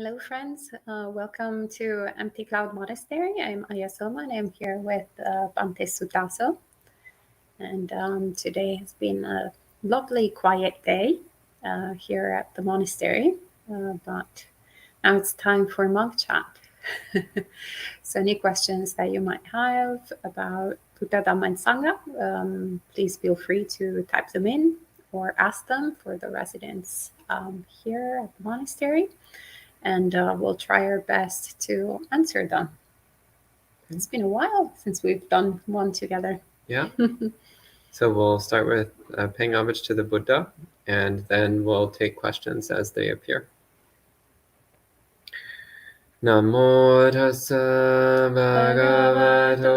Hello, friends. Welcome to Empty Cloud Monastery. I'm Ayasoma, and I'm here with Bhante Sutaso. And today has been a lovely, quiet day here at the monastery. But now it's time for monk chat. So, any questions that you might have about Buddha, Dhamma, and Sangha, please feel free to type them in or ask them for the residents here at the monastery. And we'll try our best to answer them. It's been a while since we've done one together. Yeah. So we'll start with paying homage to the Buddha, and then we'll take questions as they appear. Namo tassa bhagavato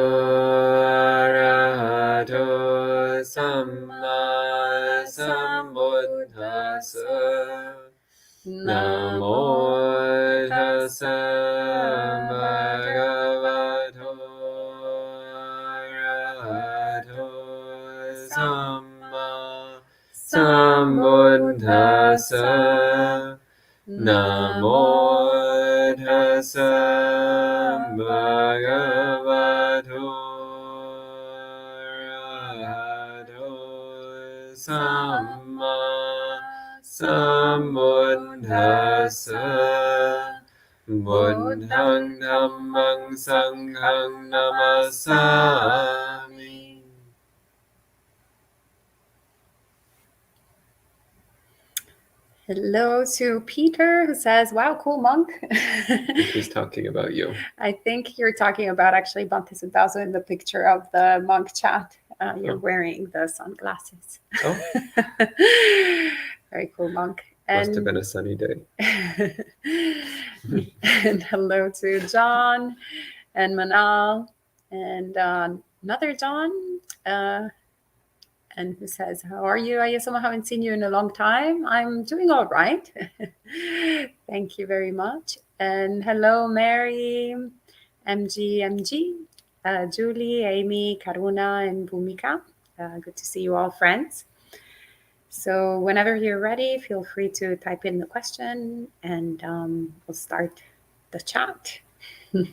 arahato samma sambuddhassa. Namo tassa bhagavato arahato samma sambuddhassa. Namo tassa bhagavato arahato samma sambuddhassa. Buddhang dhammang sanghang namasami. Hello to Peter, who says, wow, cool monk. He's talking about you. I think you're talking about actually Bhante Sutaso in the picture of the monk chat. You're wearing the sunglasses. Oh. Very cool monk. Must have been a sunny day. And hello to John and Manal and another John. And who says, how are you? I haven't seen you in a long time. I'm doing all right. Thank you very much. And hello, Mary, MG, Julie, Amy, Karuna, and Bhumika. Good to see you all, friends. So whenever you're ready, feel free to type in the question and we'll start the chat. I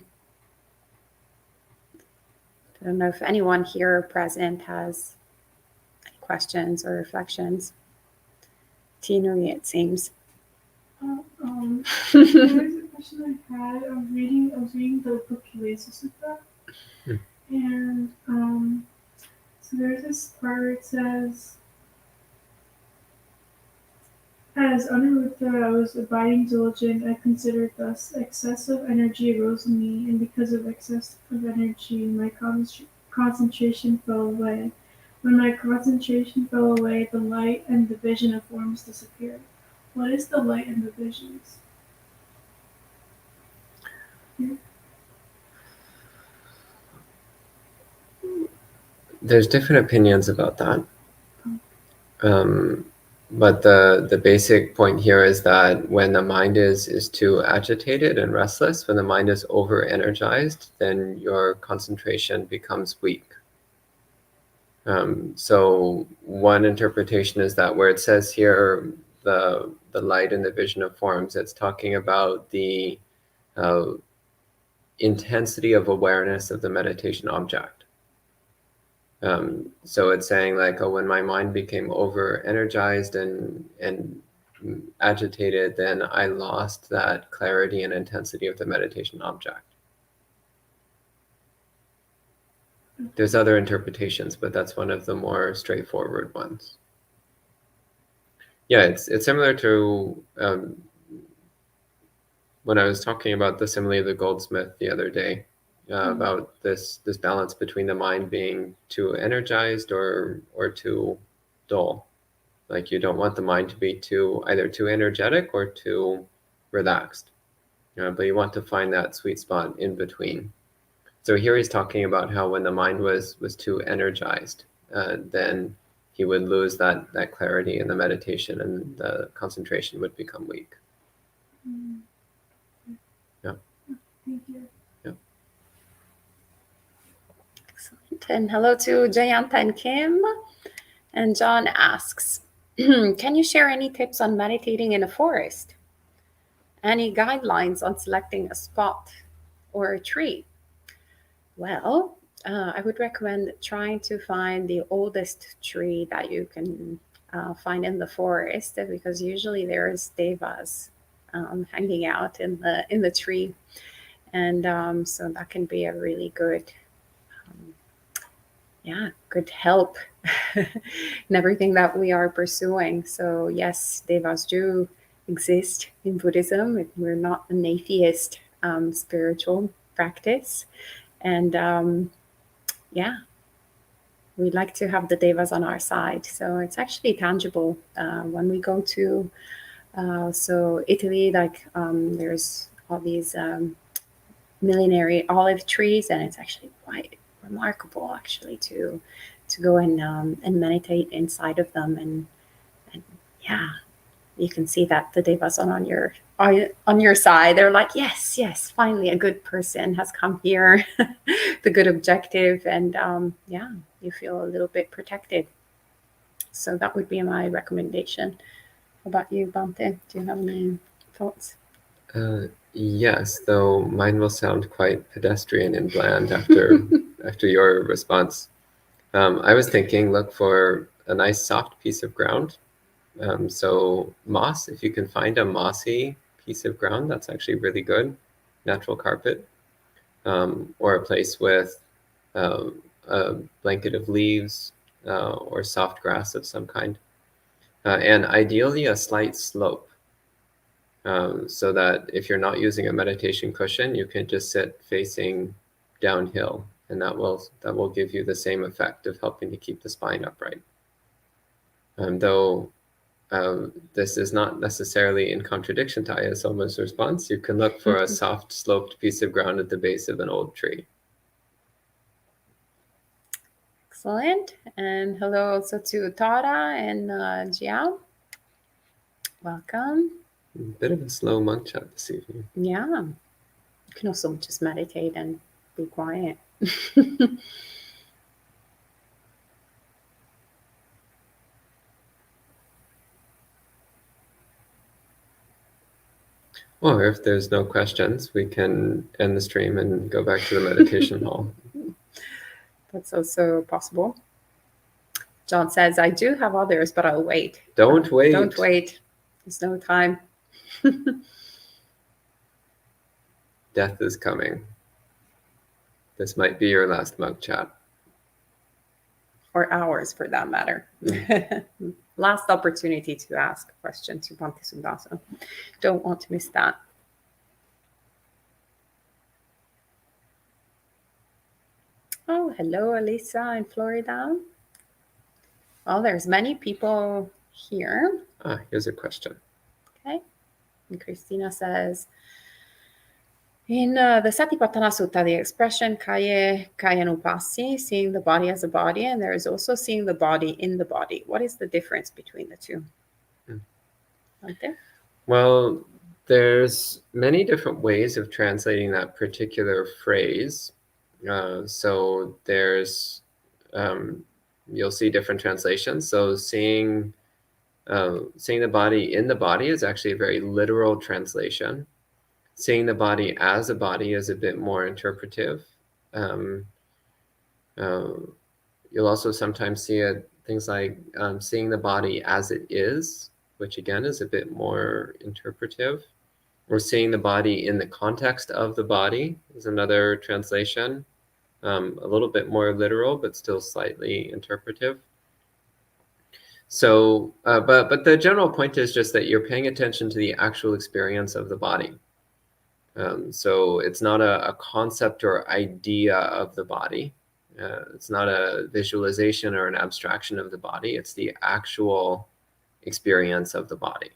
don't know if anyone here present has questions or reflections. Teenery, it seems. There was a question I had. I was reading the book Kilesa Sutta, and so there's this part where it says, as Anuruddha, I was abiding diligent. I considered thus excessive energy arose in me, and because of excess of energy, my concentration fell away. When my concentration fell away, the light and the vision of forms disappeared. What is the light and the visions? There's different opinions about that. But the basic point here is that when the mind is too agitated and restless, when the mind is over-energized, then your concentration becomes weak. So one interpretation is that where it says here, the light and the vision of forms, it's talking about the intensity of awareness of the meditation object. So it's saying like, oh, when my mind became over-energized and agitated, then I lost that clarity and intensity of the meditation object. There's other interpretations, but that's one of the more straightforward ones. Yeah, it's similar to when I was talking about the simile of the goldsmith the other day, about this balance between the mind being too energized or too dull. Like you don't want the mind to be either too energetic or too relaxed, but you want to find that sweet spot in between. So here he's talking about how when the mind was too energized, then he would lose that clarity in the meditation and the concentration would become weak. Yeah. Thank you. Yeah. Excellent. And hello to Jayanta and Kim. And John asks, can you share any tips on meditating in a forest? Any guidelines on selecting a spot or a tree? Well, I would recommend trying to find the oldest tree that you can find in the forest, because usually there's devas hanging out in the tree, and so that can be a really good, good help in everything that we are pursuing. So yes, devas do exist in Buddhism. We're not an atheist spiritual practice, and we like to have the devas on our side. So it's actually tangible when we go to so Italy. Like there's all these millenary olive trees, and it's actually quite remarkable actually to go and meditate inside of them, and yeah, you can see that the devas are on your side. They're like, yes, yes, finally a good person has come here, the good objective, and you feel a little bit protected. So that would be my recommendation. How about you, Bante? Do you have any thoughts? Yes, though mine will sound quite pedestrian and bland after after your response. I was thinking, look for a nice soft piece of ground. So moss, if you can find a mossy piece of ground, that's actually really good. Natural carpet, or a place with a blanket of leaves or soft grass of some kind, and ideally a slight slope. So that if you're not using a meditation cushion, you can just sit facing downhill, and that will give you the same effect of helping to keep the spine upright. Though this is not necessarily in contradiction to Ayasoma's response, you can look for a soft sloped piece of ground at the base of an old tree. Excellent. And hello also to Tara and Jiao. Welcome. A bit of a slow monk chat this evening. Yeah. You can also just meditate and be quiet. Or if there's no questions, we can end the stream and go back to the meditation hall. That's also possible. John says, I do have others, but I'll wait. Don't wait. Don't wait. There's no time. Death is coming. This might be your last monk chat. Or hours, for that matter. Last opportunity to ask a question to Bhante Sudasa. Don't want to miss that. Oh, hello, Elisa in Florida. Well, there's many people here. Here's a question. Okay. And Christina says, in the Satipatthana Sutta, the expression kaya kayanupassi, seeing the body as a body, and there is also seeing the body in the body. What is the difference between the two? Right there? Well, there's many different ways of translating that particular phrase. So there's, you'll see different translations. So seeing the body in the body is actually a very literal translation. Seeing the body as a body is a bit more interpretive. You'll also sometimes see things like seeing the body as it is, which again is a bit more interpretive. Or seeing the body in the context of the body is another translation. A little bit more literal, but still slightly interpretive. So, but the general point is just that you're paying attention to the actual experience of the body. So it's not a concept or idea of the body. It's not a visualization or an abstraction of the body. It's the actual experience of the body.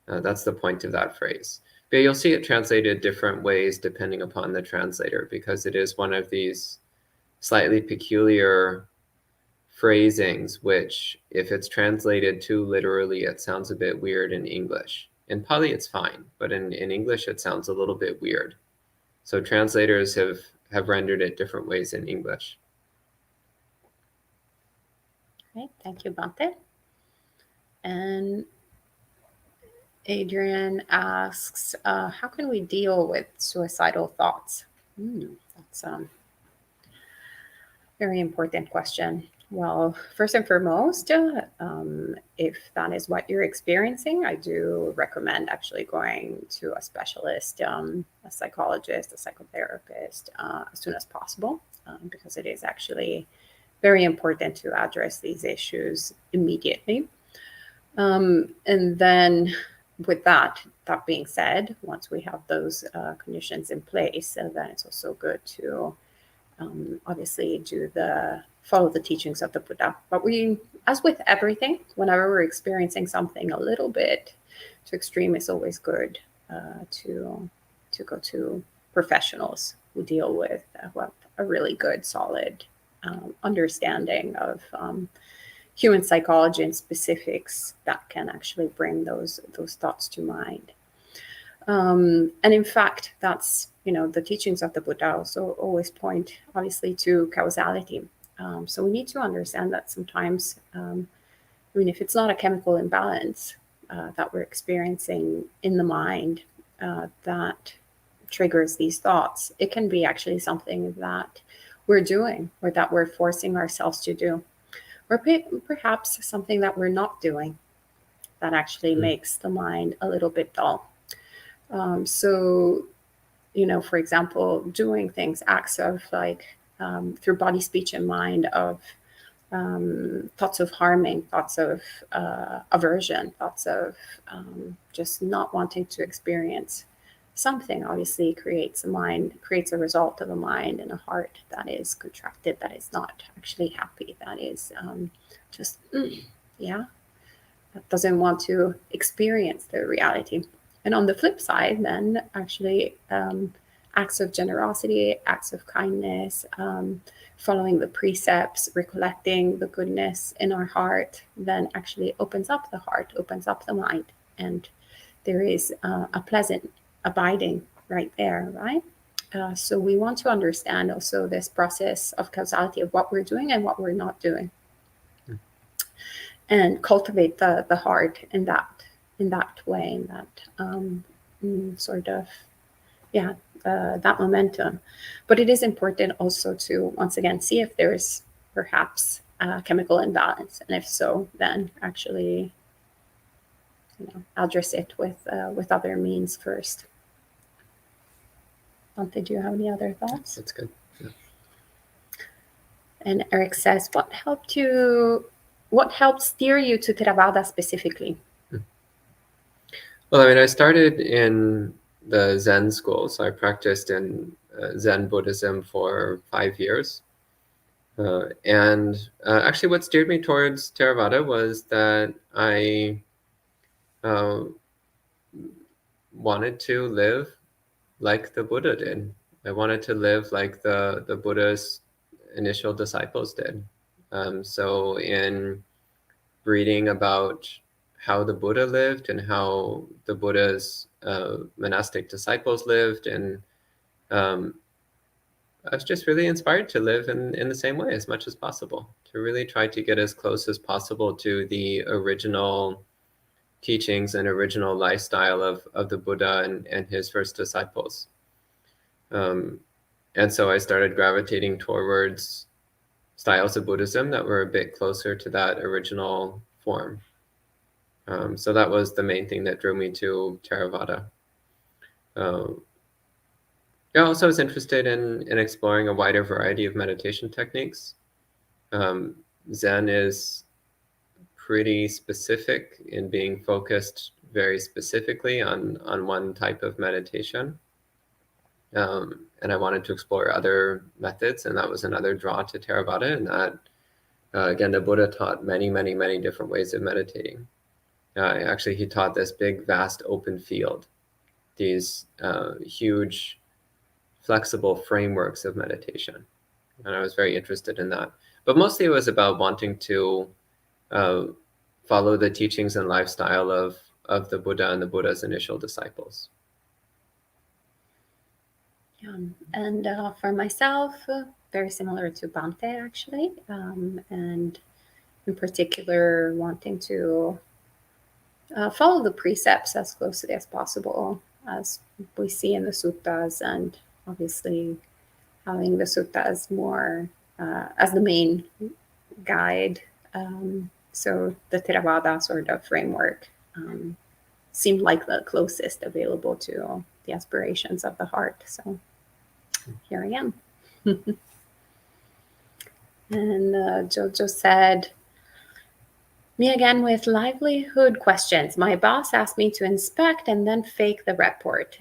That's the point of that phrase. But you'll see it translated different ways depending upon the translator, because it is one of these slightly peculiar phrasings, which if it's translated too literally, it sounds a bit weird in English. In Pali, it's fine, but in English, it sounds a little bit weird. So translators have rendered it different ways in English. Okay, thank you, Bhante. And Adrian asks, how can we deal with suicidal thoughts? That's a very important question. Well, first and foremost, if that is what you're experiencing, I do recommend actually going to a specialist, a psychologist, a psychotherapist, as soon as possible, because it is actually very important to address these issues immediately. And then with that being said, once we have those conditions in place, then it's also good to obviously follow the teachings of the Buddha. But as with everything, whenever we're experiencing something a little bit too extreme, it's always good to go to professionals who deal with who have a really good, solid understanding of human psychology and specifics that can actually bring those thoughts to mind. And in fact, that's, the teachings of the Buddha also always point, obviously, to causality. So we need to understand that sometimes, if it's not a chemical imbalance that we're experiencing in the mind that triggers these thoughts, it can be actually something that we're doing or that we're forcing ourselves to do, or perhaps something that we're not doing that actually makes the mind a little bit dull. So, for example, doing things, acts of through body, speech, and mind of thoughts of harming, thoughts of aversion, thoughts of just not wanting to experience something, obviously creates a result of a mind and a heart that is contracted, that is not actually happy, that is that doesn't want to experience the reality. And on the flip side, then actually acts of generosity, acts of kindness, following the precepts, recollecting the goodness in our heart, then actually opens up the heart, opens up the mind. And there is a pleasant abiding right there, right? So we want to understand also this process of causality of what we're doing and what we're not doing. And cultivate the heart in that way, in that that momentum. But it is important also to once again see if there's perhaps a chemical imbalance, and if so, then actually address it with other means first. Dante, do you have any other thoughts? That's good. Yeah. And Eric says, what helped steer you to Theravada specifically? Well, I started in the Zen school, so I practiced in Zen Buddhism for 5 years. And actually what steered me towards Theravada was that I wanted to live like the Buddha did. I wanted to live like the Buddha's initial disciples did. So in reading about how the Buddha lived and how the Buddha's monastic disciples lived, and I was just really inspired to live in the same way as much as possible, to really try to get as close as possible to the original teachings and original lifestyle of the Buddha and his first disciples. And so I started gravitating towards styles of Buddhism that were a bit closer to that original form. So that was the main thing that drew me to Theravada. I also was interested in exploring a wider variety of meditation techniques. Zen is pretty specific in being focused very specifically on one type of meditation. And I wanted to explore other methods, and that was another draw to Theravada. And that, again, the Buddha taught many, many, many different ways of meditating. Actually, he taught this big, vast, open field, these huge, flexible frameworks of meditation. And I was very interested in that. But mostly it was about wanting to follow the teachings and lifestyle of the Buddha and the Buddha's initial disciples. Yeah. And for myself, very similar to Bante, actually. And in particular, wanting to follow the precepts as closely as possible, as we see in the suttas, and obviously having the suttas more as the main guide. So the Theravada sort of framework seemed like the closest available to the aspirations of the heart. So here I am. And Jojo said, me again with livelihood questions. My boss asked me to inspect and then fake the report.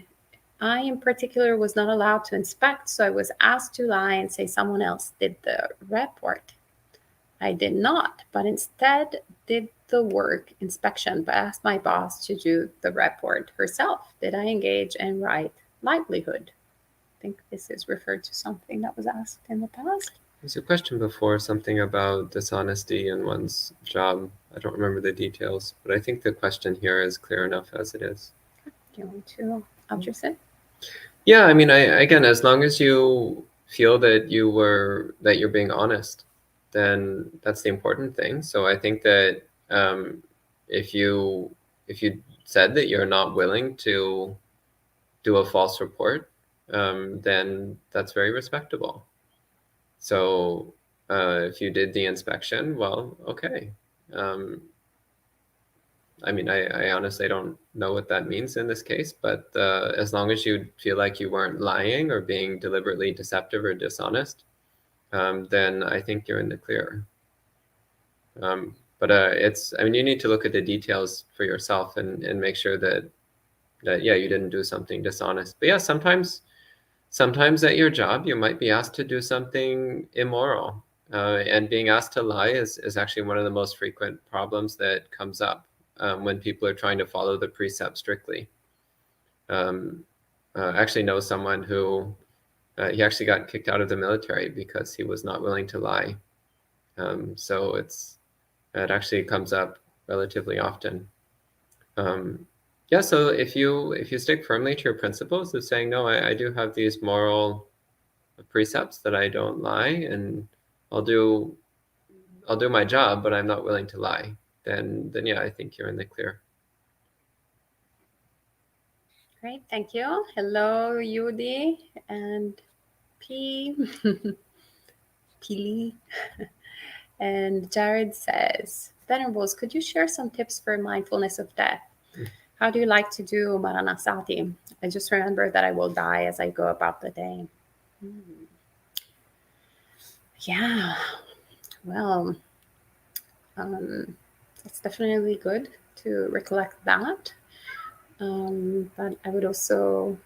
I, in particular, was not allowed to inspect, so I was asked to lie and say someone else did the report. I did not, but instead did the work inspection, but asked my boss to do the report herself. Did I engage in right livelihood? I think this is referred to something that was asked in the past. There's a question before, something about dishonesty in one's job. I don't remember the details, but I think the question here is clear enough as it is. Do you want to address it? Yeah, I mean, again, as long as you feel that you're being honest, then that's the important thing. So I think that if you said that you're not willing to do a false report, then that's very respectable. So if you did the inspection, well, okay. I mean, I honestly don't know what that means in this case, but as long as you feel like you weren't lying or being deliberately deceptive or dishonest, then I think you're in the clear. But I mean, you need to look at the details for yourself and make sure that yeah, you didn't do something dishonest. But yeah, sometimes at your job, you might be asked to do something immoral. And being asked to lie is actually one of the most frequent problems that comes up when people are trying to follow the precept strictly. I actually know someone who he actually got kicked out of the military because he was not willing to lie. So it actually comes up relatively often. Yeah, so if you stick firmly to your principles of saying, no, I do have these moral precepts that I don't lie, and I'll do my job, but I'm not willing to lie, then yeah, I think you're in the clear. Great, thank you. Hello, Yudi and P. Pili. And Jared says, Venerables, could you share some tips for mindfulness of death? How do you like to do Maranasati? I just remember that I will die as I go about the day. Yeah, well, it's definitely good to recollect that. But I would also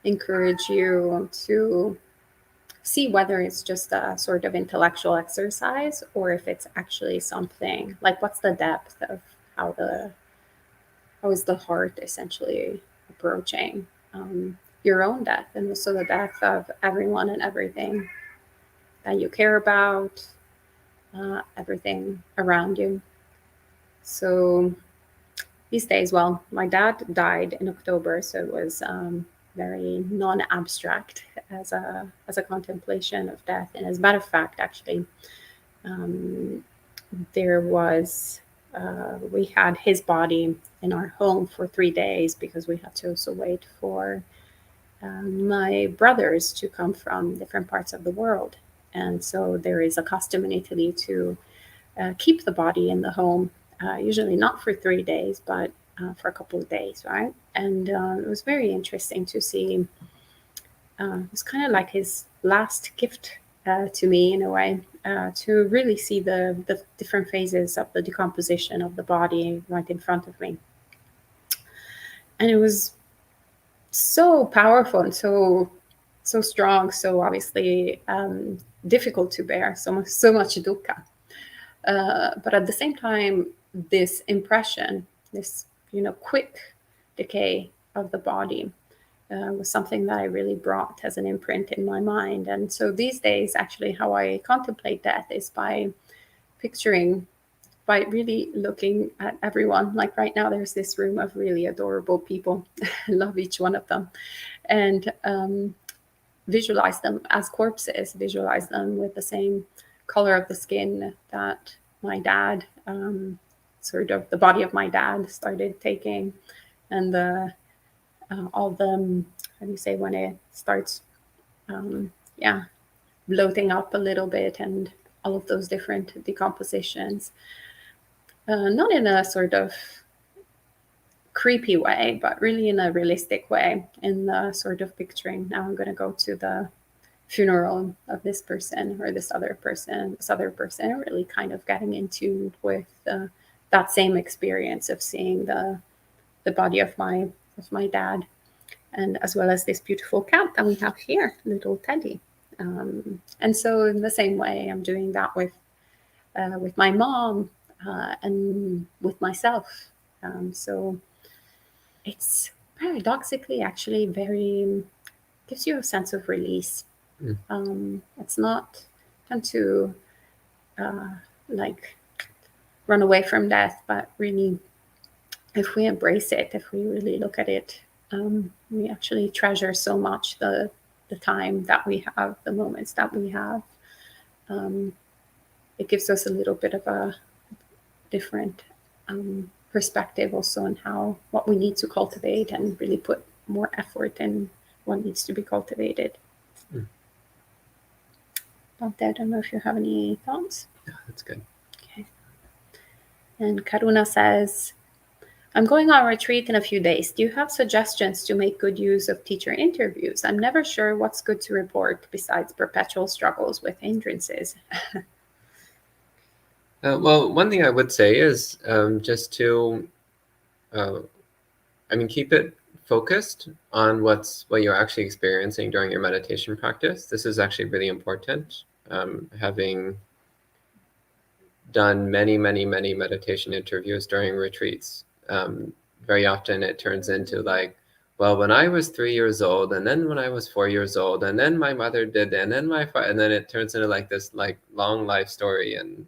encourage you to see whether it's just a sort of intellectual exercise or if it's actually something like what's the depth of how is the heart essentially approaching your own death and also the death of everyone and everything that you care about, everything around you. So these days, well, my dad died in October, so it was very non-abstract as a contemplation of death. And as a matter of fact, actually, there was we had his body in our home for 3 days because we had to also wait for my brothers to come from different parts of the world. And so there is a custom in Italy to keep the body in the home, usually not for 3 days, but for a couple of days, right? And it was very interesting to see. It was kind of like his last gift to me, in a way, to really see the different phases of the decomposition of the body right in front of me. And it was so powerful and so strong, so obviously difficult to bear, so much dukkha. But at the same time, this impression, this quick decay of the body was something that I really brought as an imprint in my mind. And so these days, actually, how I contemplate death is by really looking at everyone. Like right now, there's this room of really adorable people. I love each one of them. And visualize them as corpses, visualize them with the same color of the skin that my dad sort of the body of my dad started taking, and all the, how do you say, when it starts, bloating up a little bit, and all of those different decompositions. Not in a sort of creepy way, but really in a realistic way, in the sort of picturing, now I'm going to go to the funeral of this person or this other person, really kind of getting into with that same experience of seeing the body of my dad, and as well as this beautiful cat that we have here, little Teddy. And so in the same way, I'm doing that with my mom and with myself. So it's paradoxically actually very, gives you a sense of release. It's not tend to like run away from death, but really, if we embrace it, if we really look at it, we actually treasure so much the time that we have, the moments that we have. It gives us a little bit of a different perspective also on what we need to cultivate, and really put more effort in what needs to be cultivated. Bhante, I don't know if you have any thoughts. Yeah, that's good. Okay. And Karuna says, I'm going on retreat in a few days. Do you have suggestions to make good use of teacher interviews? I'm never sure what's good to report besides perpetual struggles with hindrances. Well, one thing I would say is just to, keep it focused on what you're actually experiencing during your meditation practice. This is actually really important. Having done many meditation interviews during retreats, very often it turns into like, well, when I was 3 years old, and then when I was 4 years old, and then my mother did, and then and then it turns into like this like long life story, and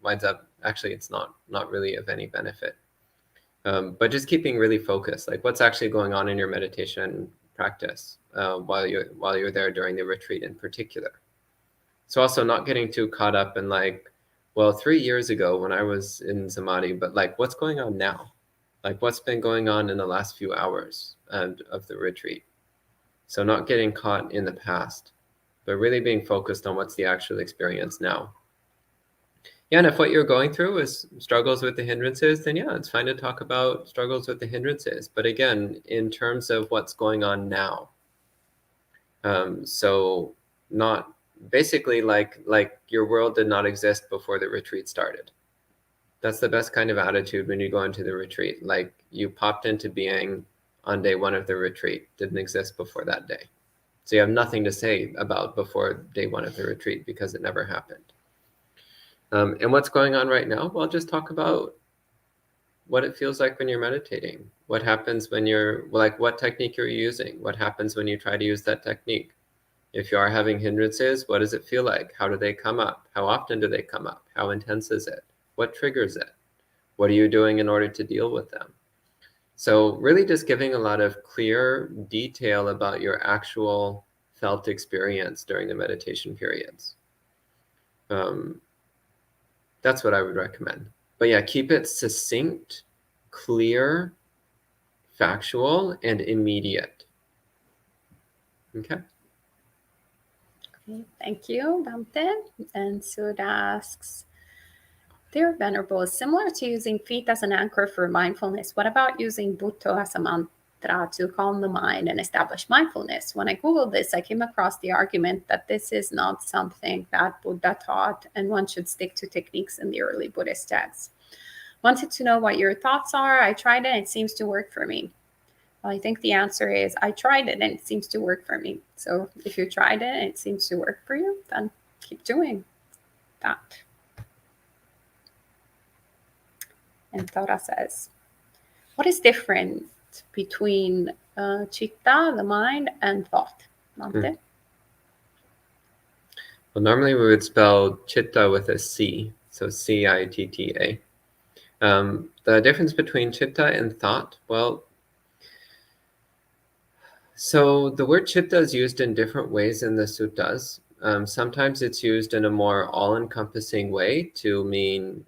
winds up actually it's not really of any benefit. But just keeping really focused, like what's actually going on in your meditation practice while you're there during the retreat in particular. So also not getting too caught up in like, well, 3 years ago when I was in Samadhi, but like what's going on now? Like what's been going on in the last few hours of the retreat? So not getting caught in the past, but really being focused on what's the actual experience now. Yeah, and if what you're going through is struggles with the hindrances, then yeah, it's fine to talk about struggles with the hindrances. But again, in terms of what's going on now. So not basically like your world did not exist before the retreat started. That's the best kind of attitude when you go into the retreat. Like you popped into being on day one of the retreat, didn't exist before that day. So you have nothing to say about before day one of the retreat because it never happened. And what's going on right now? Well, just talk about what it feels like when you're meditating. What happens when you're, like, what technique you're using? What happens when you try to use that technique? If you are having hindrances, what does it feel like? How do they come up? How often do they come up? How intense is it? What triggers it? What are you doing in order to deal with them? So really just giving a lot of clear detail about your actual felt experience during the meditation periods. That's what I would recommend. But yeah, keep it succinct, clear, factual, and immediate. Okay. Okay, thank you, Bhante. And Sud asks, Dear Venerable, similar to using feet as an anchor for mindfulness, what about using Bhutto as a mantra to calm the mind and establish mindfulness? When I Googled this, I came across the argument that this is not something that Buddha taught, and one should stick to techniques in the early Buddhist texts. Wanted to know what your thoughts are. I tried it and it seems to work for me. Well, I think the answer is I tried it and it seems to work for me. So if you tried it and it seems to work for you, then keep doing that. And Tora says, what is different between chitta, the mind, and thought? Bhante? Well, normally we would spell chitta with a C, so C-I-T-T-A. The difference between chitta and thought, well, so the word chitta is used in different ways in the suttas. Sometimes it's used in a more all-encompassing way to mean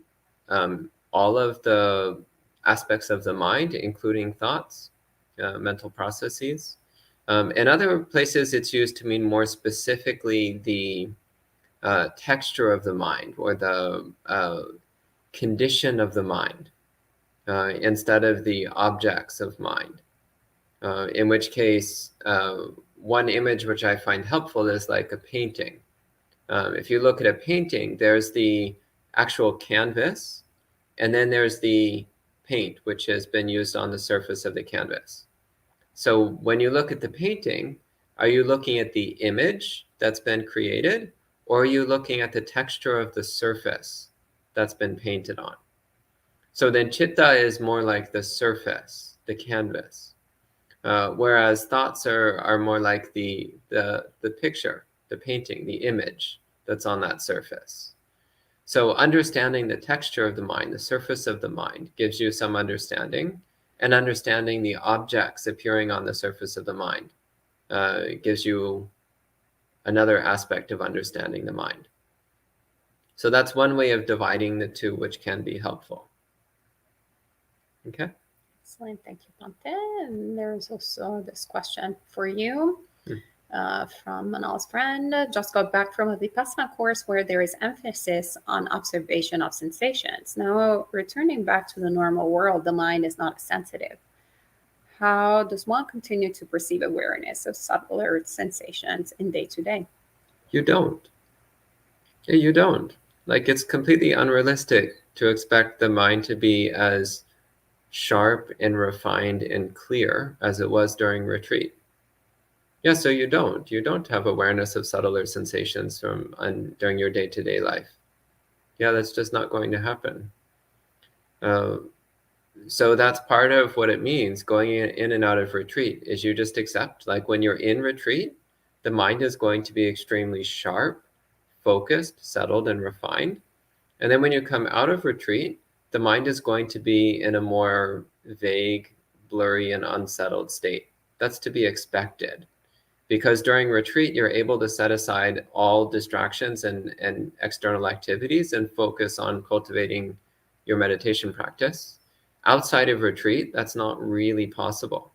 all of the aspects of the mind, including thoughts, mental processes. In other places, it's used to mean more specifically the texture of the mind, or the condition of the mind, instead of the objects of mind. In which case, one image which I find helpful is like a painting. If you look at a painting, there's the actual canvas, and then there's the paint, which has been used on the surface of the canvas. So when you look at the painting, are you looking at the image that's been created, or are you looking at the texture of the surface that's been painted on? So then chitta is more like the surface, the canvas, whereas thoughts are more like the picture, the painting, the image that's on that surface. So understanding the texture of the mind, the surface of the mind, gives you some understanding, and understanding the objects appearing on the surface of the mind gives you another aspect of understanding the mind. So that's one way of dividing the two, which can be helpful. Okay. Excellent. Thank you, Bhante. And there's also this question for you from Manal's friend. Just got back from a Vipassana course where there is emphasis on observation of sensations. Now, returning back to the normal world, the mind is not sensitive. How does one continue to perceive awareness of subtler sensations in day-to-day? You don't. Yeah, you don't. Like, it's completely unrealistic to expect the mind to be as sharp and refined and clear as it was during retreat. Yeah, so you don't have awareness of subtler sensations during your day-to-day life. Yeah, that's just not going to happen. So that's part of what it means going in and out of retreat, is you just accept, like when you're in retreat, the mind is going to be extremely sharp, focused, settled, and refined. And then when you come out of retreat, the mind is going to be in a more vague, blurry, and unsettled state. That's to be expected, because during retreat, you're able to set aside all distractions and external activities and focus on cultivating your meditation practice. Outside of retreat, that's not really possible.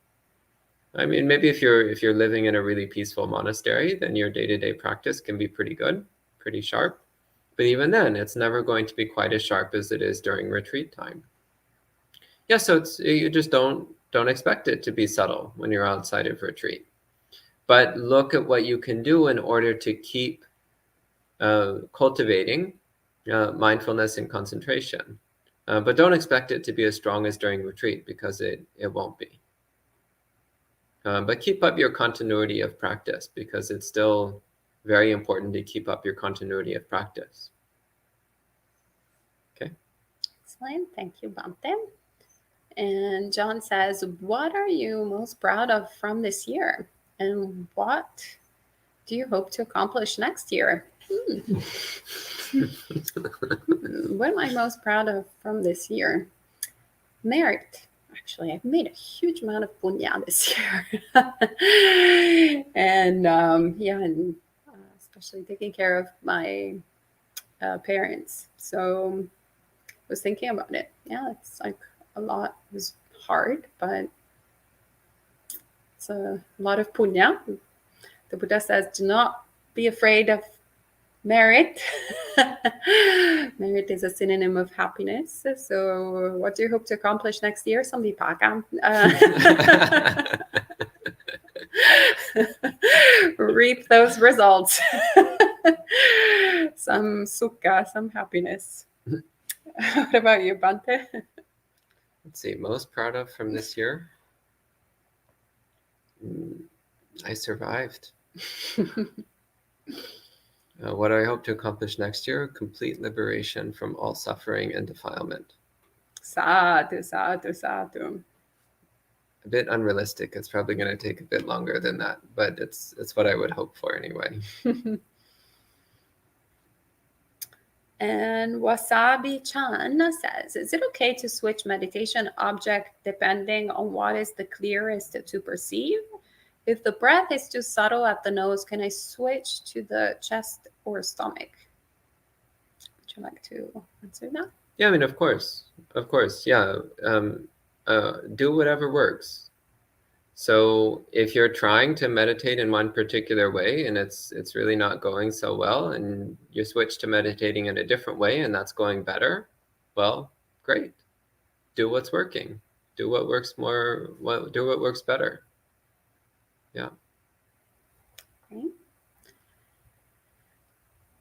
I mean, maybe if you're living in a really peaceful monastery, then your day-to-day practice can be pretty good, pretty sharp. But even then, it's never going to be quite as sharp as it is during retreat time. Yeah, so you just don't expect it to be subtle when you're outside of retreat. But look at what you can do in order to keep cultivating mindfulness and concentration. But don't expect it to be as strong as during retreat, because it won't be. But keep up your continuity of practice, because it's still very important to keep up your continuity of practice. Okay. Excellent. Thank you, Bhante. And John says, what are you most proud of from this year? And what do you hope to accomplish next year? What am I most proud of from this year? Merit. Actually, I've made a huge amount of punya this year. And especially taking care of my parents. So I was thinking about it. Yeah, it's like a lot. It was hard, but it's a lot of punya. The Buddha says, do not be afraid of merit. Merit is a synonym of happiness. So what do you hope to accomplish next year? Some vipaka. Reap those results. Some sukha, some happiness. What about you, Bhante? Let's see, most proud of from this year? I survived. What do I hope to accomplish next year? Complete liberation from all suffering and defilement. Sadhu, sadhu, sadhu. A bit unrealistic. It's probably going to take a bit longer than that, but it's what I would hope for anyway. And Wasabi Chan says, is it okay to switch meditation object depending on what is the clearest to perceive? If the breath is too subtle at the nose, can I switch to the chest or stomach? Would you like to answer that? Yeah, I mean, of course, yeah. Do whatever works. So if you're trying to meditate in one particular way and it's really not going so well, and you switch to meditating in a different way and that's going better, well, great. Do what's working. Do what works do what works better. Yeah. Okay.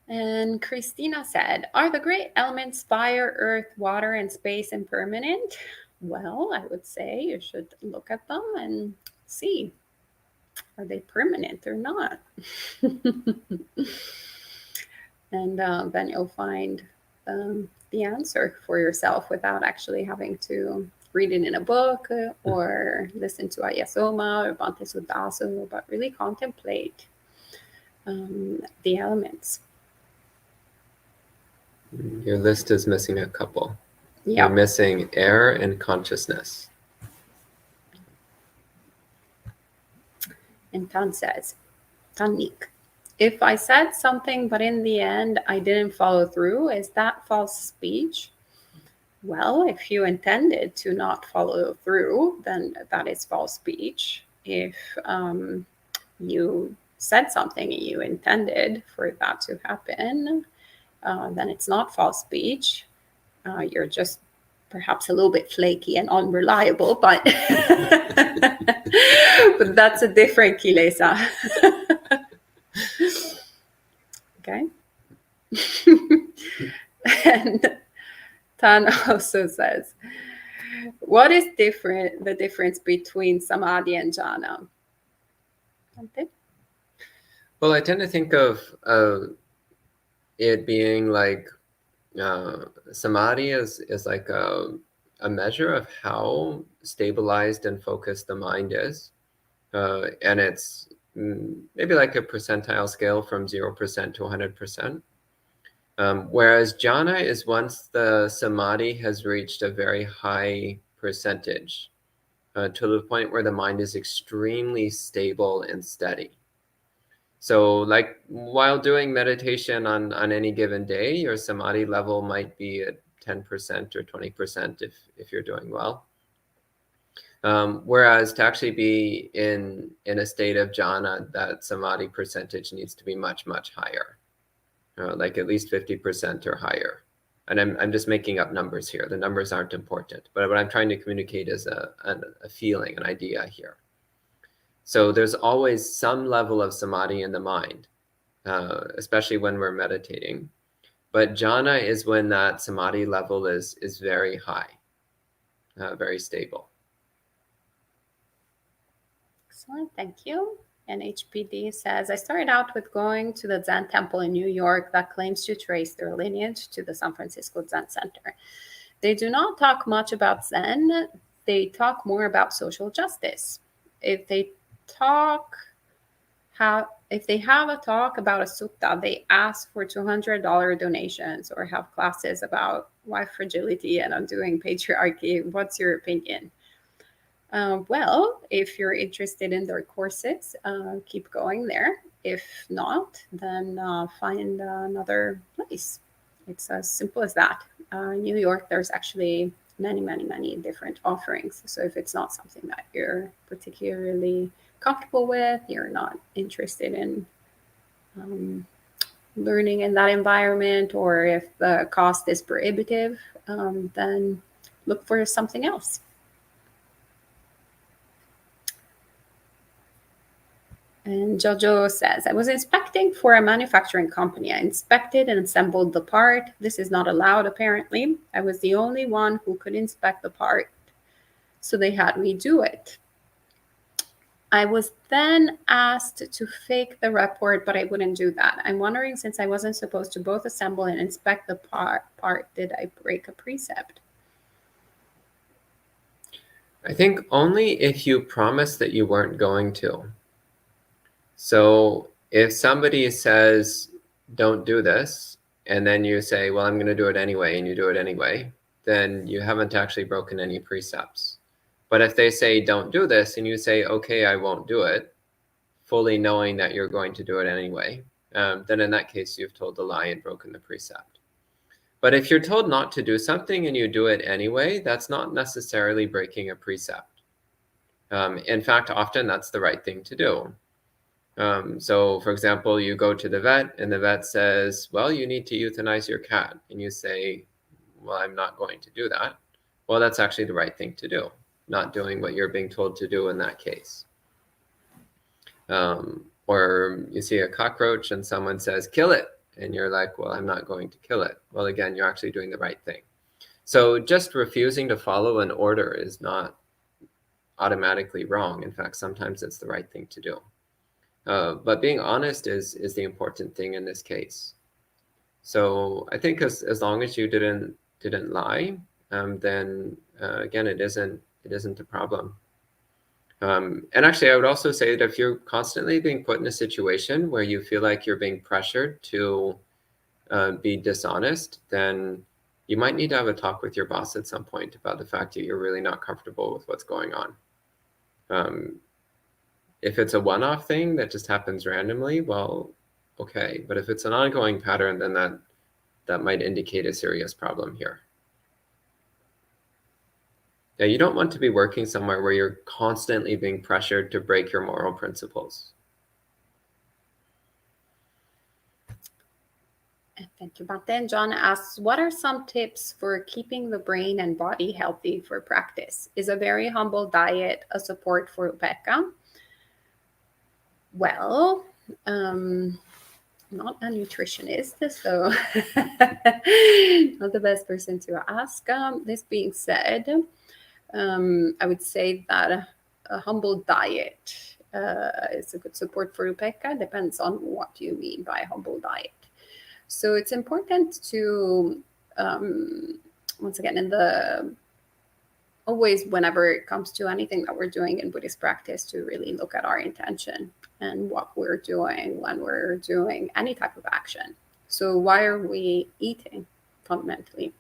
And Christina said, are the great elements fire, earth, water, and space impermanent? Well, I would say you should look at them and see, are they permanent or not? And then you'll find the answer for yourself without actually having to read it in a book or listen to Ayasoma or Bhante Sudaso, but really contemplate the elements. Your list is missing a couple. Yeah. You're missing air and consciousness. And Tan says, Tanik, if I said something, but in the end I didn't follow through, is that false speech? Well, if you intended to not follow through, then that is false speech. If you said something and you intended for that to happen, then it's not false speech. You're just perhaps a little bit flaky and unreliable, but but that's a different kilesa. Okay. And Tan also says, what is the difference between Samadhi and Jhana? Well, I tend to think of it being like Samadhi is like a measure of how stabilized and focused the mind is. And it's maybe like a percentile scale from 0% to 100%. Whereas jhana is once the samadhi has reached a very high percentage to the point where the mind is extremely stable and steady. So like while doing meditation on any given day, your samadhi level might be at 10% or 20% if you're doing well. Whereas to actually be in a state of jhana, that samadhi percentage needs to be much, much higher, like at least 50% or higher. And I'm just making up numbers here. The numbers aren't important, but what I'm trying to communicate is a feeling, an idea here. So there's always some level of samadhi in the mind, especially when we're meditating. But jhana is when that samadhi level is very high, very stable. Excellent, thank you. And HPD says, I started out with going to the Zen temple in New York that claims to trace their lineage to the San Francisco Zen Center. They do not talk much about Zen. They talk more about social justice. If they have a talk about a sutta, they ask for $200 donations or have classes about wife fragility and undoing patriarchy. What's your opinion? Well, if you're interested in their courses, keep going there. If not, then find another place. It's as simple as that. In New York, there's actually many different offerings. So if it's not something that you're particularly comfortable with, you're not interested in learning in that environment, or if the cost is prohibitive, then look for something else. And Jojo says, I was inspecting for a manufacturing company. I inspected and assembled the part. This is not allowed, apparently. I was the only one who could inspect the part, so they had me do it. I was then asked to fake the report, but I wouldn't do that. I'm wondering, since I wasn't supposed to both assemble and inspect the part, did I break a precept? I think only if you promised that you weren't going to. So if somebody says, don't do this, and then you say, well, I'm going to do it anyway, and you do it anyway, then you haven't actually broken any precepts. But if they say, don't do this, and you say, okay, I won't do it, fully knowing that you're going to do it anyway, then in that case, you've told a lie and broken the precept. But if you're told not to do something and you do it anyway, that's not necessarily breaking a precept. In fact, often that's the right thing to do. So, for example, you go to the vet and the vet says, well, you need to euthanize your cat. And you say, well, I'm not going to do that. Well, that's actually the right thing to do, not doing what you're being told to do in that case. Or you see a cockroach and someone says, kill it. And you're like, well, I'm not going to kill it. Well, again, you're actually doing the right thing. So just refusing to follow an order is not automatically wrong. In fact, sometimes it's the right thing to do. But being honest is the important thing in this case. So I think as long as you didn't lie, then again, it isn't a problem. And actually, I would also say that if you're constantly being put in a situation where you feel like you're being pressured to be dishonest, then you might need to have a talk with your boss at some point about the fact that you're really not comfortable with what's going on. If it's a one-off thing that just happens randomly, well, okay. But if it's an ongoing pattern, then that might indicate a serious problem here. Yeah, you don't want to be working somewhere where you're constantly being pressured to break your moral principles. Thank you, Bhante. John asks, what are some tips for keeping the brain and body healthy for practice? Is a very humble diet a support for upekkha? Well, I'm not a nutritionist, so not the best person to ask. This being said, I would say that a humble diet is a good support for upekkha. Depends on what you mean by humble diet. So it's important to, once again, always whenever it comes to anything that we're doing in Buddhist practice, to really look at our intention and what we're doing when we're doing any type of action. So why are we eating fundamentally?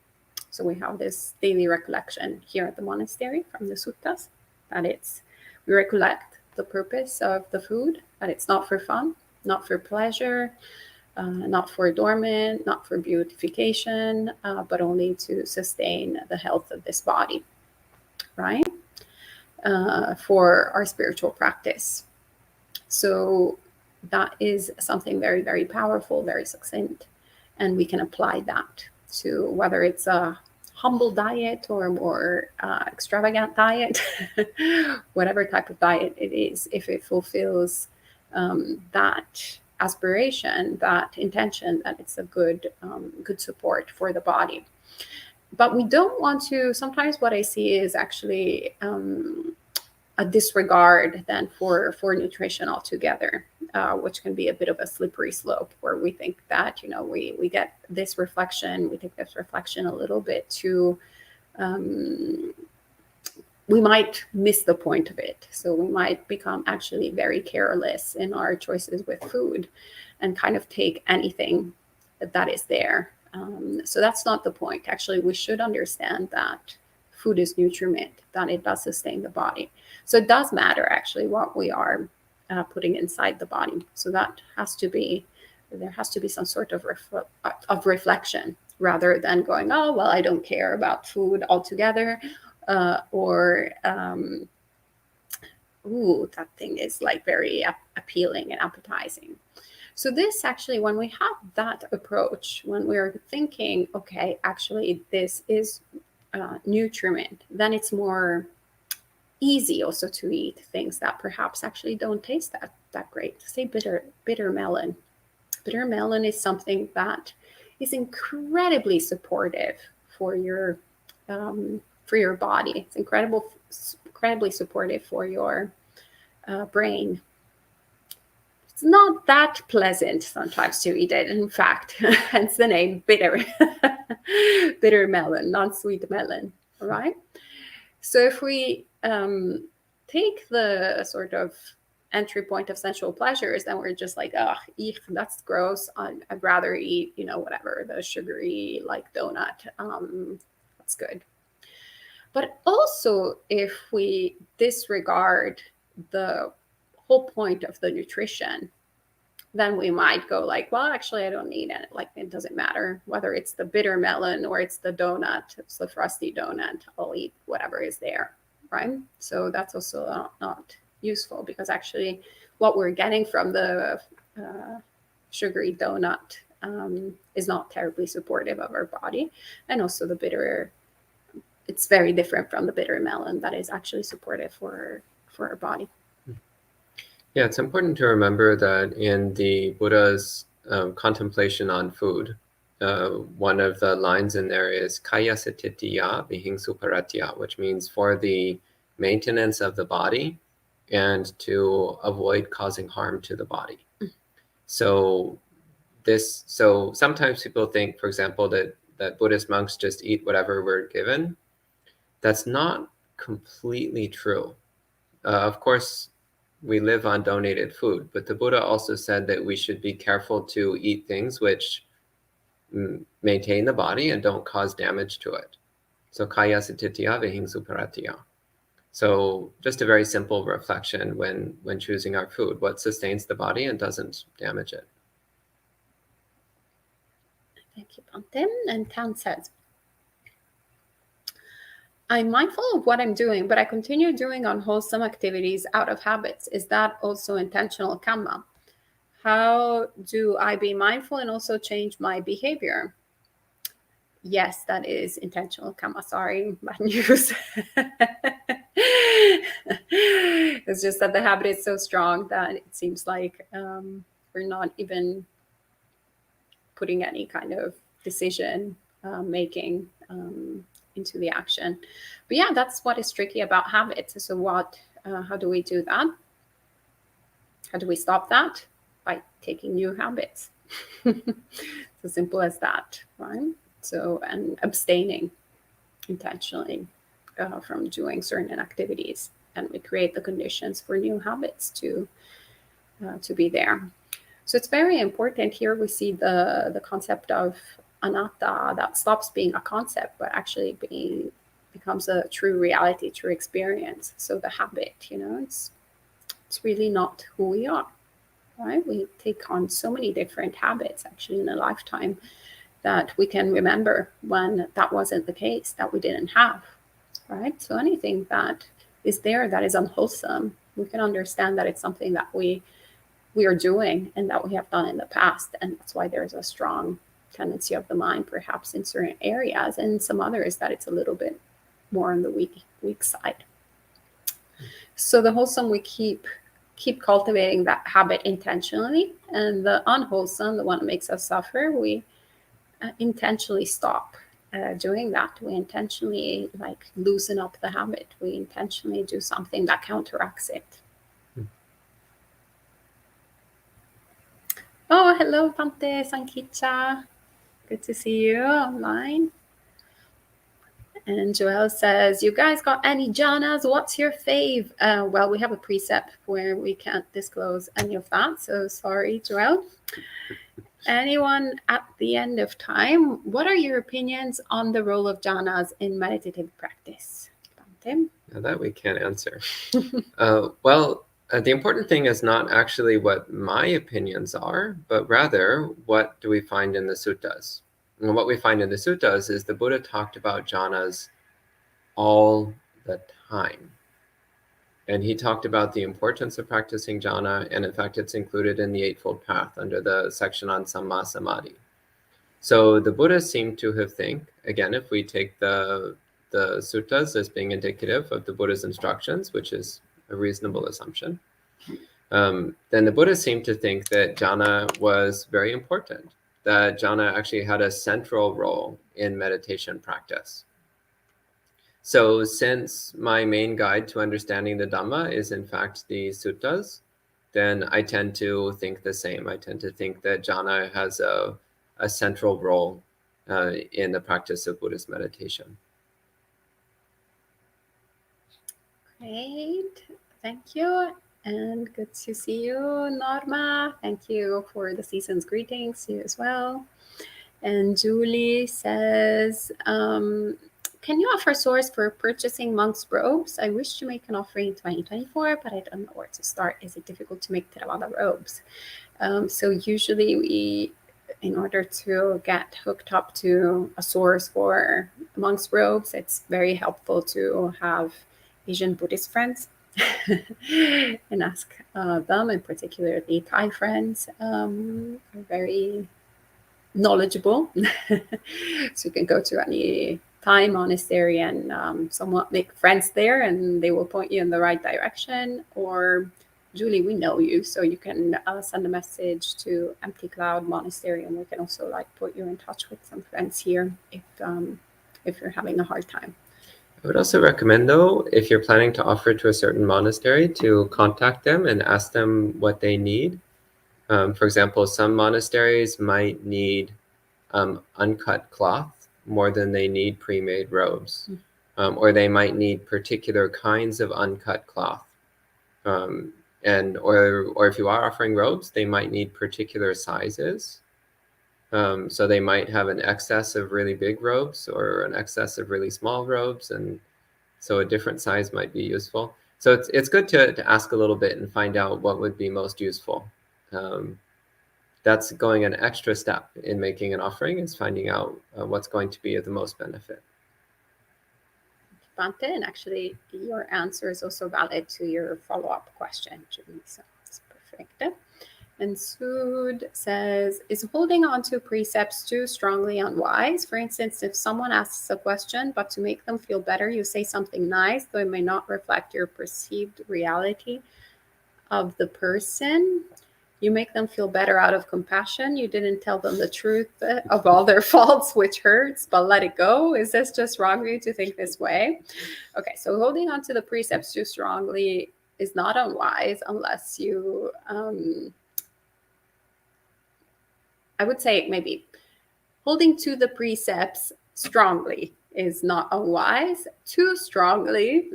So we have this daily recollection here at the monastery from the suttas, that we recollect the purpose of the food, that it's not for fun, not for pleasure, not for adornment, not for beautification, but only to sustain the health of this body, right? For our spiritual practice. So that is something very, very powerful, very succinct, and we can apply that to whether it's a humble diet or a more extravagant diet, whatever type of diet it is, if it fulfills that aspiration, that intention, that it's a good support for the body. But we don't want to, sometimes what I see is actually a disregard then for nutrition altogether, which can be a bit of a slippery slope, where we think that, we get this reflection, we take this reflection a little bit too, we might miss the point of it. So we might become actually very careless in our choices with food and kind of take anything that is there. So that's not the point. Actually, we should understand that food is nutriment, that it does sustain the body. So it does matter actually what we are putting inside the body. So there has to be some sort of reflection, rather than going, oh, well, I don't care about food altogether. Ooh, that thing is like very appealing and appetizing. So this actually, when we have that approach, when we're thinking, okay, actually this is nutriment, then it's more easy also to eat things that perhaps actually don't taste that great. Say bitter melon. Bitter melon is something that is incredibly supportive for your body. It's incredibly supportive for your brain. It's not that pleasant sometimes to eat it. In fact, hence the name bitter. Bitter melon, not sweet melon. All right. So if we take the sort of entry point of sensual pleasures, then we're just like, oh, that's gross. I'd rather eat, whatever, the sugary like donut. That's good. But also, if we disregard the whole point of the nutrition, then we might go like, well, actually, I don't need it. Like, it doesn't matter whether it's the bitter melon or it's the donut, it's the frosty donut. I'll eat whatever is there, right? So that's also not useful, because actually what we're getting from the sugary donut is not terribly supportive of our body. And also the bitter, it's very different from the bitter melon that is actually supportive for our body. Yeah, it's important to remember that in the Buddha's contemplation on food, one of the lines in there is kaya satitiya vihingsu paratya, which means for the maintenance of the body and to avoid causing harm to the body. So sometimes people think, for example, that Buddhist monks just eat whatever we're given. That's not completely true. Of course, we live on donated food, but the Buddha also said that we should be careful to eat things which maintain the body and don't cause damage to it. So kaya satitya vihingsu paratya. So just a very simple reflection when choosing our food, what sustains the body and doesn't damage it. Thank you, Bante. And Tan says, I'm mindful of what I'm doing, but I continue doing unwholesome activities out of habits. Is that also intentional karma? How do I be mindful and also change my behavior? Yes, that is intentional karma. Sorry, bad news. It's just that the habit is so strong that it seems like we're not even putting any kind of decision making into the action. But yeah, that's what is tricky about habits. So how do we do that? How do we stop that? By taking new habits. It's as simple as that, right? So, and abstaining intentionally from doing certain activities, and we create the conditions for new habits to be there. So it's very important here. We see the concept of anatta that stops being a concept, but actually becomes a true reality, true experience. So the habit, it's really not who we are, right? We take on so many different habits actually in a lifetime that we can remember when that wasn't the case, that we didn't have, right? So anything that is there that is unwholesome, we can understand that it's something that we are doing and that we have done in the past. And that's why there's a strong tendency of the mind, perhaps in certain areas, and some others that it's a little bit more on the weak side. So the wholesome, we keep cultivating that habit intentionally, and the unwholesome, the one that makes us suffer, we intentionally stop doing that. We intentionally loosen up the habit. We intentionally do something that counteracts it. Oh, hello, Pante Sankicha. Good to see you online. And Joel says, you guys got any jhanas? What's your fave? Well, we have a precept where we can't disclose any of that. So sorry, Joel. Anyone at the end of time, what are your opinions on the role of jhanas in meditative practice? Bante? Now that we can't answer. The important thing is not actually what my opinions are, but rather what do we find in the suttas. And what we find in the suttas is the Buddha talked about jhanas all the time. And he talked about the importance of practicing jhana, and in fact, it's included in the Eightfold Path under the section on Samma Samadhi. So the Buddha seemed to have again, if we take the suttas as being indicative of the Buddha's instructions, which is a reasonable assumption, then the Buddha seemed to think that jhana was very important, that jhana actually had a central role in meditation practice. So since my main guide to understanding the Dhamma is in fact the suttas, then I tend to think the same. I tend to think that jhana has a central role in the practice of Buddhist meditation. Great, thank you. And good to see you, Norma. Thank you for the season's greetings to you as well. And Julie says, can you offer source for purchasing monks' robes? I wish to make an offering in 2024, but I don't know where to start. Is it difficult to make Theravada robes? So usually we, in order to get hooked up to a source for monks' robes, it's very helpful to have Asian Buddhist friends and ask them, in particular the Thai friends, are very knowledgeable. So you can go to any Thai monastery and somewhat make friends there, and they will point you in the right direction. Or Julie, we know you, so you can send a message to Empty Cloud Monastery, and we can also like put you in touch with some friends here if you're having a hard time. I would also recommend, though, if you're planning to offer to a certain monastery, to contact them and ask them what they need. For example, some monasteries might need uncut cloth more than they need pre-made robes, or they might need particular kinds of uncut cloth. Or if you are offering robes, they might need particular sizes. So they might have an excess of really big robes or an excess of really small robes, and so a different size might be useful. So it's good to ask a little bit and find out what would be most useful. That's going an extra step in making an offering, is finding out what's going to be of the most benefit. Bante, and actually your answer is also valid to your follow-up question, Julie, so that's perfect. And Sood says, is holding on to precepts too strongly unwise? For instance, if someone asks a question, but to make them feel better, you say something nice, though it may not reflect your perceived reality of the person. You make them feel better out of compassion. You didn't tell them the truth of all their faults, which hurts, but let it go. Is this just wrong for you to think this way? Okay, so holding on to the precepts too strongly is not unwise unless you, I would say maybe holding to the precepts strongly is not unwise. Too strongly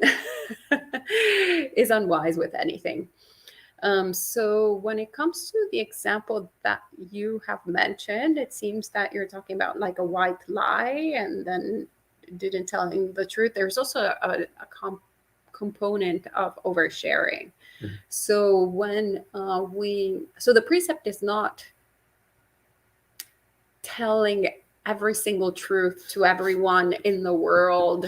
is unwise with anything. So when it comes to the example that you have mentioned, it seems that you're talking about like a white lie and then didn't telling the truth. There's also a component of oversharing. Mm-hmm. So when so the precept is not telling every single truth to everyone in the world,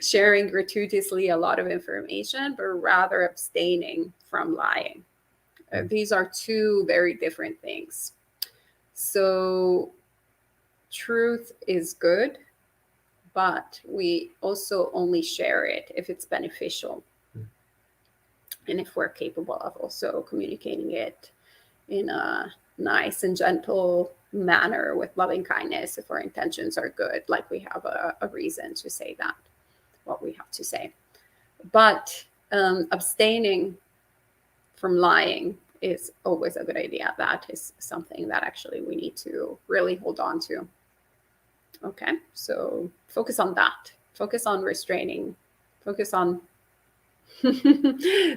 sharing gratuitously a lot of information, but rather abstaining from lying. These are two very different things. So truth is good, but we also only share it if it's beneficial. And if we're capable of also communicating it in a nice and gentle manner with loving kindness, if our intentions are good, like we have a reason to say that, what we have to say. But abstaining from lying is always a good idea. That is something that actually we need to really hold on to. Okay, so focus on that. Focus on restraining. Focus on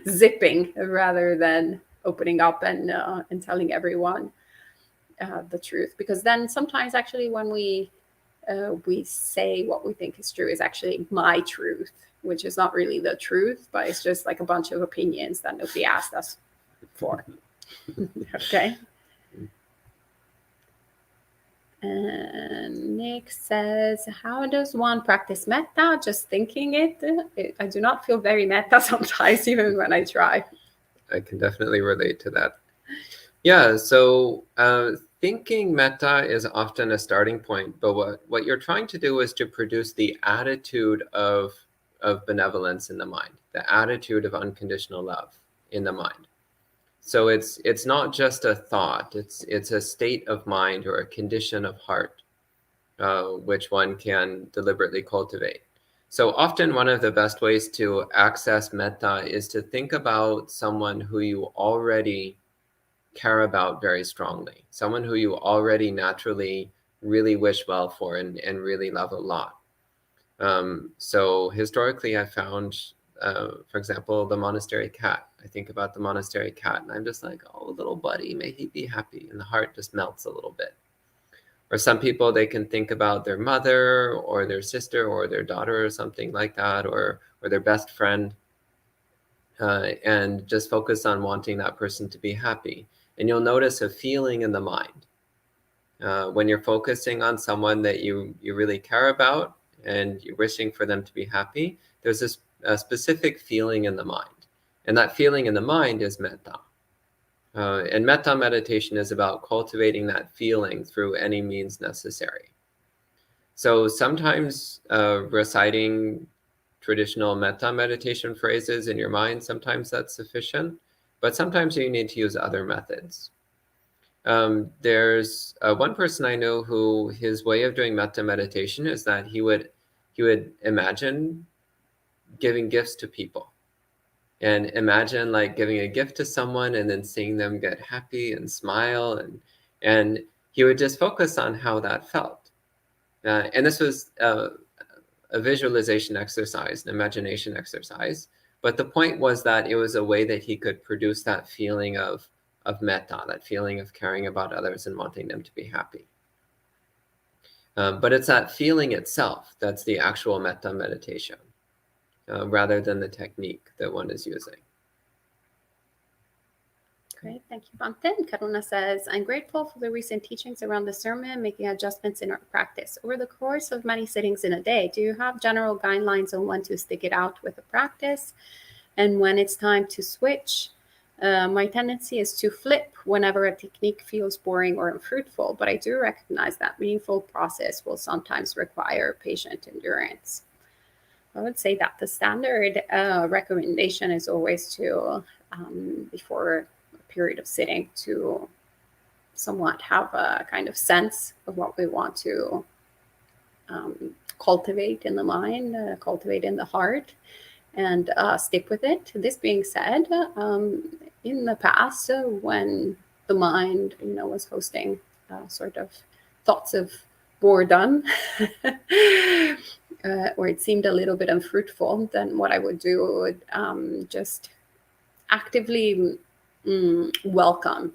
zipping rather than opening up and telling everyone the truth. Because then sometimes actually when we say what we think is true is actually my truth, which is not really the truth, but it's just like a bunch of opinions that nobody asked us for. Okay. And Nick says, how does one practice metta? Just thinking it. I do not feel very metta sometimes, even when I try. I can definitely relate to that. Yeah, so thinking metta is often a starting point, but what you're trying to do is to produce the attitude of benevolence in the mind, the attitude of unconditional love in the mind. So it's not just a thought, it's a state of mind or a condition of heart, which one can deliberately cultivate. So often one of the best ways to access metta is to think about someone who you already care about very strongly, someone who you already naturally really wish well for and really love a lot. So historically I found, for example, the monastery cat. I think about the monastery cat and I'm just like, oh, little buddy, may he be happy. And the heart just melts a little bit. Or some people, they can think about their mother or their sister or their daughter or something like that, or their best friend, and just focus on wanting that person to be happy. And you'll notice a feeling in the mind. When you're focusing on someone that you really care about and you're wishing for them to be happy, there's a specific feeling in the mind. And that feeling in the mind is metta. And metta meditation is about cultivating that feeling through any means necessary. So sometimes reciting traditional metta meditation phrases in your mind, sometimes that's sufficient, but sometimes you need to use other methods. There's one person I know who his way of doing metta meditation is that he would imagine giving gifts to people, and imagine like giving a gift to someone and then seeing them get happy and smile, and he would just focus on how that felt. And this was a visualization exercise, an imagination exercise. But the point was that it was a way that he could produce that feeling of metta, that feeling of caring about others and wanting them to be happy. But it's that feeling itself that's the actual metta meditation, rather than the technique that one is using. Great, thank you, Bante. Karuna says, I'm grateful for the recent teachings around discernment, making adjustments in our practice. Over the course of many sittings in a day, do you have general guidelines on when to stick it out with the practice and when it's time to switch? My tendency is to flip whenever a technique feels boring or unfruitful, but I do recognize that meaningful process will sometimes require patient endurance. I would say that the standard recommendation is always to, before period of sitting, to somewhat have a kind of sense of what we want to cultivate in the mind, cultivate in the heart, and stick with it. This being said, in the past, when the mind, was hosting sort of thoughts of boredom, or it seemed a little bit unfruitful, then what I would do would just actively welcome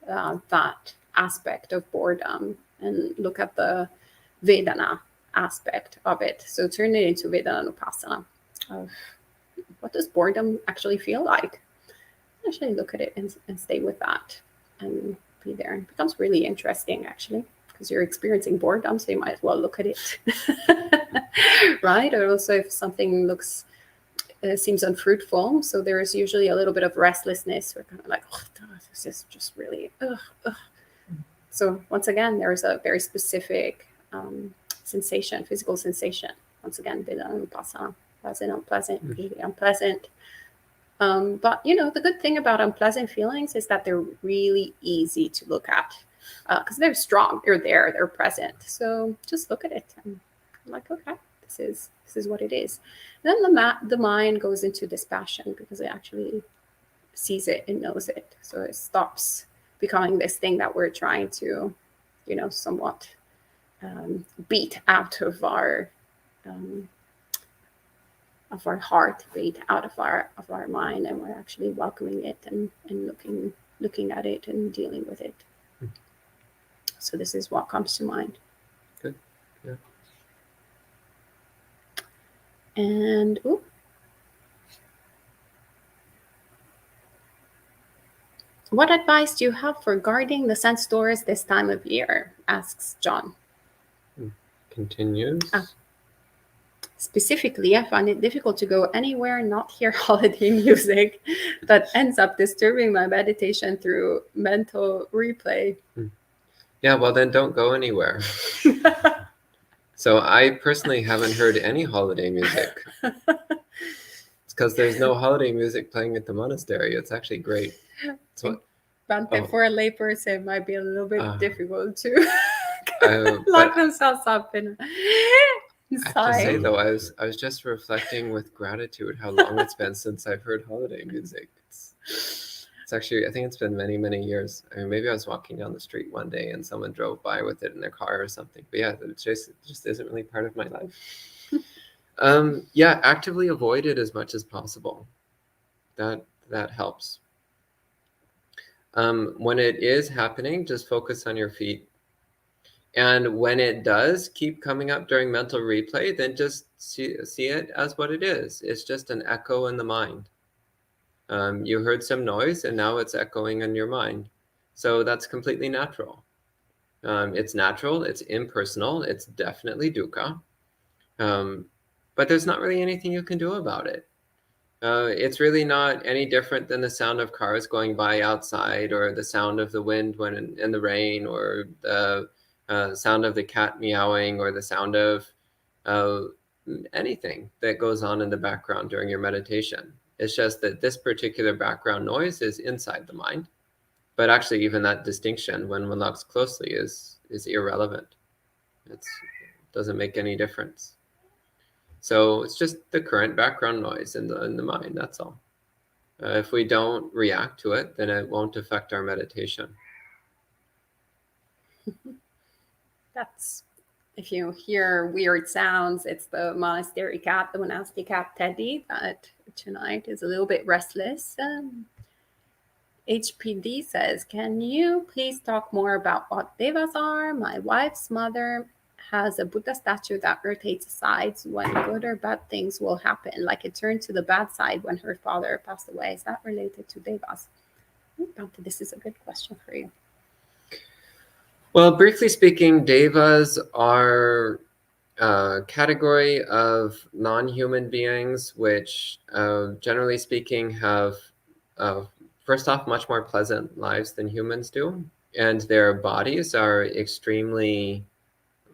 that aspect of boredom and look at the Vedana aspect of it. So turn it into Vedananupassana of what does boredom actually feel like? Actually look at it and stay with that and be there. It becomes really interesting, actually, because you're experiencing boredom, so you might as well look at it. Right? Or also if something seems unfruitful, so there is usually a little bit of restlessness. We're kind of like, oh, this is just really, ugh. So once again, there is a very specific sensation, physical sensation. Once again, Vedananupassana, pleasant, unpleasant, really unpleasant. But the good thing about unpleasant feelings is that they're really easy to look at, because they're strong, they're there, they're present. So just look at it and I'm like, okay, this is what it is. And then the mind goes into dispassion because it actually sees it and knows it. So it stops becoming this thing that we're trying to, somewhat beat out of our heart, beat out of our mind, and we're actually welcoming it and looking at it and dealing with it. So this is what comes to mind. Good. Yeah. And what advice do you have for guarding the sense doors this time of year? Asks John. Continues. Specifically, I find it difficult to go anywhere and not hear holiday music that ends up disturbing my meditation through mental replay. Yeah, well then don't go anywhere. So I personally haven't heard any holiday music. It's because there's no holiday music playing at the monastery. It's actually great. Bante, for a layperson, it might be a little bit difficult to lock themselves up inside. I have to say though, I was just reflecting with gratitude how long it's been since I've heard holiday music. It's actually, I think it's been many, many years. I mean, maybe I was walking down the street one day and someone drove by with it in their car or something. But yeah, it just isn't really part of my life. Yeah, actively avoid it as much as possible. That helps. When it is happening, just focus on your feet. And when it does keep coming up during mental replay, then just see it as what it is. It's just an echo in the mind. You heard some noise and now it's echoing in your mind. So that's completely natural. It's natural, it's impersonal, it's definitely dukkha. But there's not really anything you can do about it. It's really not any different than the sound of cars going by outside, or the sound of the wind when in the rain, or the sound of the cat meowing, or the sound of anything that goes on in the background during your meditation. It's just that this particular background noise is inside the mind. But actually, even that distinction, when one looks closely, is irrelevant. It doesn't make any difference. So it's just the current background noise in the mind, that's all. If we don't react to it, then it won't affect our meditation. That's, if you hear weird sounds, it's the monastery cat, the monastic cat Teddy, that tonight is a little bit restless. HPD says, can you please talk more about what devas are? My wife's mother has a Buddha statue that rotates sides when good or bad things will happen, like it turned to the bad side when her father passed away. Is that related to devas? This is a good question for you. Well, briefly speaking, devas are a category of non-human beings which, generally speaking, have, first off, much more pleasant lives than humans do. And their bodies are extremely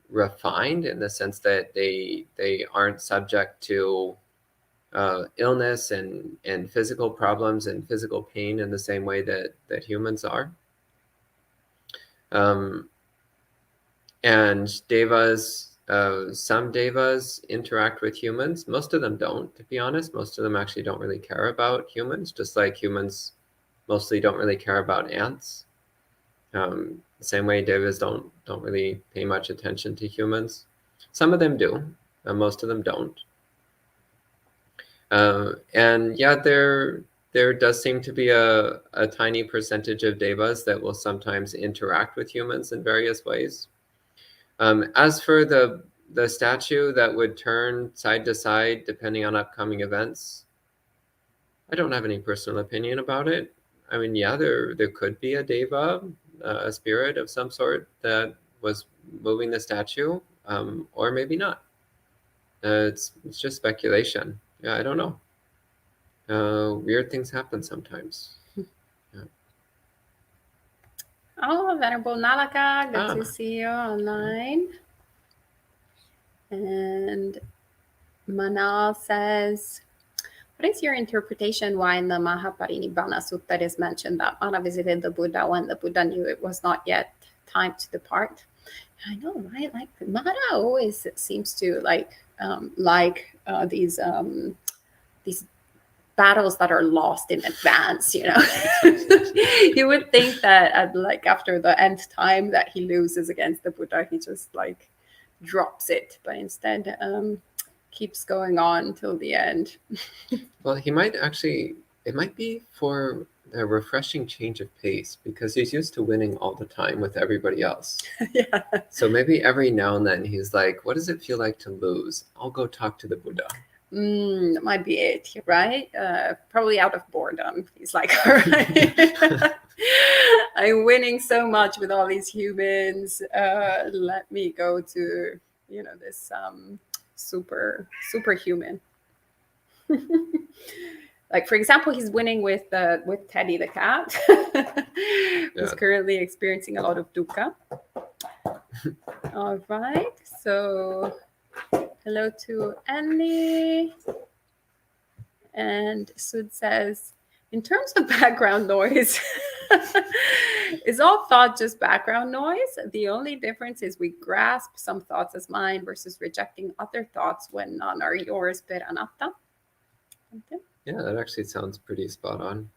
refined in the sense that they aren't subject to illness and physical problems and physical pain in the same way that humans are. And devas, some devas interact with humans. Most of them don't, to be honest. Most of them actually don't really care about humans, just like humans mostly don't really care about ants. The same way devas don't really pay much attention to humans. Some of them do, most of them don't. And yeah, there does seem to be a tiny percentage of devas that will sometimes interact with humans in various ways. As for the statue that would turn side to side depending on upcoming events, I don't have any personal opinion about it. I mean, yeah, there could be a deva, a spirit of some sort that was moving the statue, or maybe not. It's just speculation. Yeah, I don't know. Weird things happen sometimes. Yeah. Oh, Venerable Nalaka, good to see you online. And Manal says, what is your interpretation why in the Mahaparinibbana Sutta it is mentioned that Mana visited the Buddha when the Buddha knew it was not yet time to depart? I know, right? Like Mana always seems to like these battles that are lost in advance, you know. You would think that like after the nth time that he loses against the Buddha, he just like drops it, but instead keeps going on till the end. Well, he might actually, it might be for a refreshing change of pace, because he's used to winning all the time with everybody else. Yeah. So maybe every now and then he's like, what does it feel like to lose? I'll go talk to the Buddha. That might be it, right? Probably out of boredom. He's like, all right, I'm winning so much with all these humans. Let me go to, you know, this superhuman. Like, for example, he's winning with Teddy the cat, who's currently experiencing a lot of dukkha. All right, so hello to Annie. And Sud says, in terms of background noise, is all thought just background noise? The only difference is we grasp some thoughts as mine versus rejecting other thoughts when none are yours per anatta. Okay. Yeah, that actually sounds pretty spot on.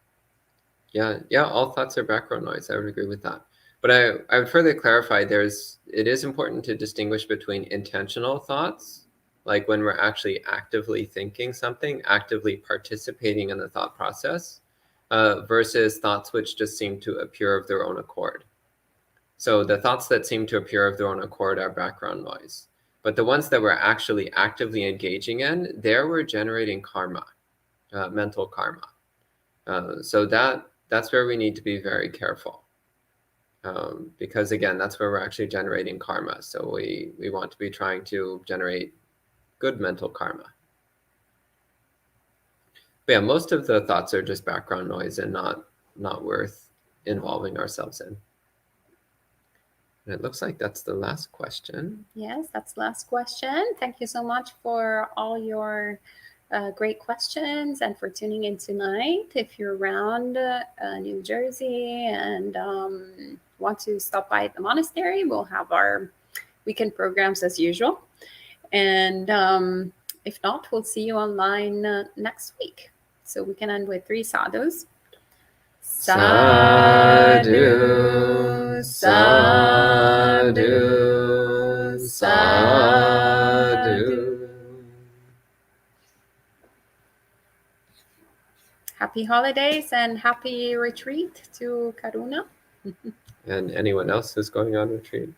Yeah, all thoughts are background noise. I would agree with that. But I would further clarify, it is important to distinguish between intentional thoughts, like when we're actually actively thinking something, actively participating in the thought process, versus thoughts which just seem to appear of their own accord. So the thoughts that seem to appear of their own accord are background noise. But the ones that we're actually actively engaging in, there we're generating karma, mental karma. So that's where we need to be very careful. Because again, that's where we're actually generating karma. So we want to be trying to generate good mental karma. But yeah, most of the thoughts are just background noise and not worth involving ourselves in. And it looks like that's the last question. Yes, that's the last question. Thank you so much for all your great questions and for tuning in tonight. If you're around New Jersey and want to stop by at the monastery, we'll have our weekend programs as usual. And if not, we'll see you online next week. So we can end with 3 sadhus. Sadhu, sadhu, sadhu. Happy holidays and happy retreat to Karuna. And anyone else who's going on retreat.